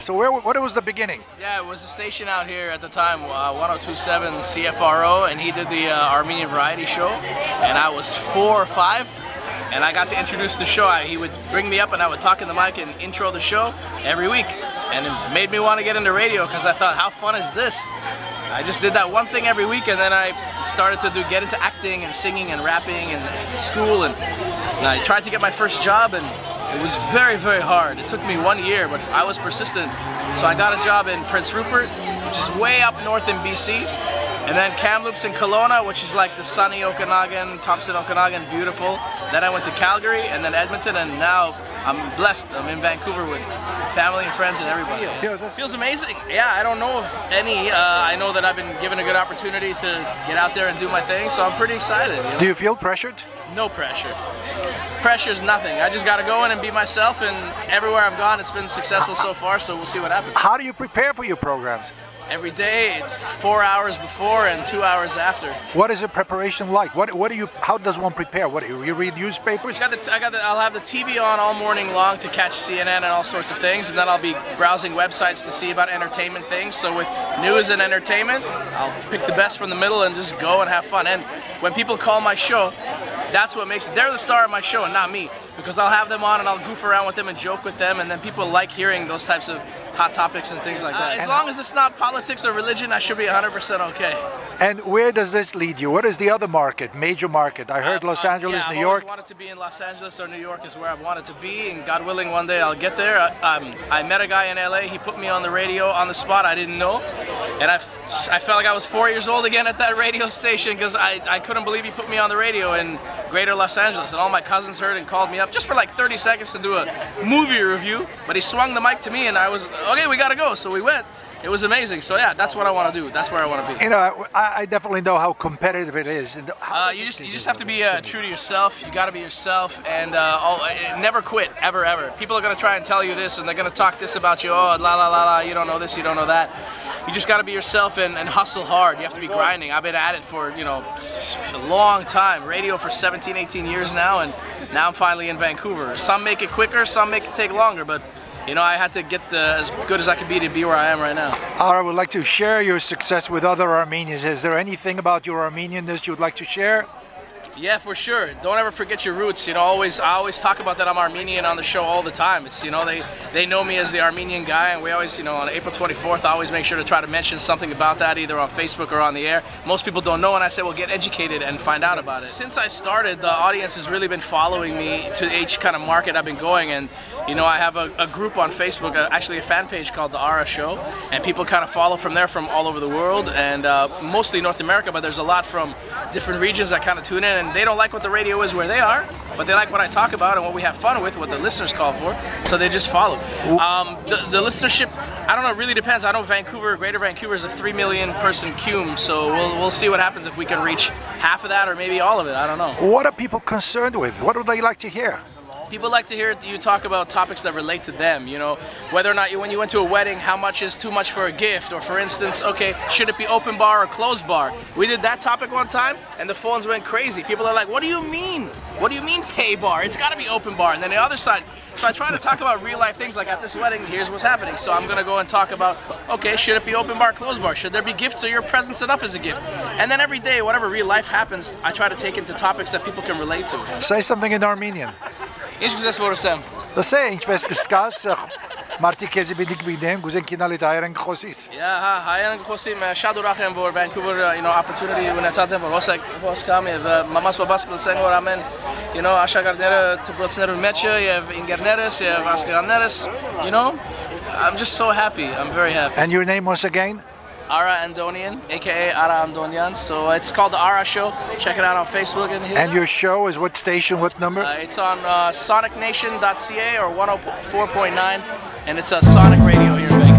So what was the beginning? Yeah, it was a station out here at the time, 102.7 CFRO, and he did the Armenian variety show, and I was 4 or 5. And I got to introduce the show. He would bring me up and I would talk in the mic and intro the show every week. And it made me want to get into radio because I thought, how fun is this? I just did that one thing every week, and then I started to get into acting and singing and rapping and school, and I tried to get my first job, and it was very, very hard. It took me 1 year, but I was persistent. So I got a job in Prince Rupert, which is way up north in BC. And then Kamloops and Kelowna, which is like the sunny Okanagan, Thompson Okanagan, beautiful. Then I went to Calgary and then Edmonton, and now I'm blessed. I'm in Vancouver with family and friends and everybody. Yeah, feels amazing. Yeah, I don't know of any. I know that I've been given a good opportunity to get out there and do my thing, so I'm pretty excited. You know? Do you feel pressured? No pressure. Pressure's nothing. I just got to go in and be myself, and everywhere I've gone, it's been successful so far, so we'll see what happens. How do you prepare for your programs? Every day, it's 4 hours before and 2 hours after. What is the preparation like? What do you? How does one prepare? What do you read newspapers? I'll have the TV on all morning long to catch CNN and all sorts of things, and then I'll be browsing websites to see about entertainment things. So with news and entertainment, I'll pick the best from the middle and just go and have fun. And when people call my show, that's what makes it. They're the star of my show and not me, because I'll have them on and I'll goof around with them and joke with them, and then people like hearing those types of hot topics and things like that. As long as it's not politics or religion, I should be 100% okay. And where does this lead you? What is the other market, major market? I heard Los Angeles, New York. I've always wanted to be in Los Angeles or New York is where I've wanted to be, and God willing, one day I'll get there. I met a guy in LA, he put me on the radio on the spot, I didn't know. And I felt like I was 4 years old again at that radio station, because I couldn't believe he put me on the radio in greater Los Angeles. And all my cousins heard and called me up just for like 30 seconds to do a movie review. But he swung the mic to me and I was, okay, we gotta go. So we went. It was amazing. So yeah, that's what I want to do. That's where I want to be. You know, I definitely know how competitive it is. And you just have to be true to yourself. You got to be yourself, and never quit, ever, ever. People are gonna try and tell you this, and they're gonna talk this about you. Oh, la la la la. You don't know this. You don't know that. You just got to be yourself and hustle hard. You have to be grinding. I've been at it for, you know, a long time. Radio for 17, 18 years now, and now I'm finally in Vancouver. Some make it quicker, some make it take longer, but you know, I had to get as good as I could be to be where I am right now. Ara would like to share your success with other Armenians. Is there anything about your Armenianness you would like to share? Yeah, for sure. Don't ever forget your roots. You know, I always talk about that I'm Armenian on the show all the time. It's, you know, they know me as the Armenian guy, and we always, you know, on April 24th, I always make sure to try to mention something about that, either on Facebook or on the air. Most people don't know, and I say, well, get educated and find out about it. Since I started, the audience has really been following me to each kind of market I've been going, and you know, I have a group on Facebook, actually a fan page called The Ara Show, and people kind of follow from there from all over the world, and mostly North America, but there's a lot from different regions that kind of tune in, and they don't like what the radio is where they are, but they like what I talk about and what we have fun with, what the listeners call for, so they just follow. The listenership, I don't know, it really depends. I know Vancouver, Greater Vancouver is a 3 million person cume, so we'll see what happens if we can reach half of that or maybe all of it, I don't know. What are people concerned with? What would they like to hear? People like to hear you talk about topics that relate to them, you know, whether or not when you went to a wedding, how much is too much for a gift, or for instance, okay, should it be open bar or closed bar? We did that topic one time and the phones went crazy. People are like, what do you mean? What do you mean pay bar? It's got to be open bar. And then the other side, so I try to talk about real life things, like at this wedding, here's what's happening. So I'm going to go and talk about, okay, should it be open bar, closed bar? Should there be gifts, or your presence enough as a gift? And then every day, whatever real life happens, I try to take into topics that people can relate to. Say something in Armenian. Ինչ կուզես որ ասեմ։ Լսե, ինչպես կսկաս, մարդիկ քեզի պիտի գիտեն, գուզեն կինալիտ հայերեն կխոսիս։ Yeah, հայերեն կխոսիմ, շատ ուրախ եմ որ Vancouver, you know, opportunity ունեցած եմ որ հոսքամ եւ մամաս բաբաս կլսեն որ ամեն, you know, աշակերտները դպրոցներու մեջը եւ ինգերներս եւ ասկարաններս, you know, I'm just so happy. I'm very happy. And your name once again? Ara Andonian, aka Ara Andonian. So it's called the Ara Show. Check it out on Facebook. And your show is what station, what number? It's on SonicNation.CA or 104.9, and it's a Sonic Radio here in Vancouver.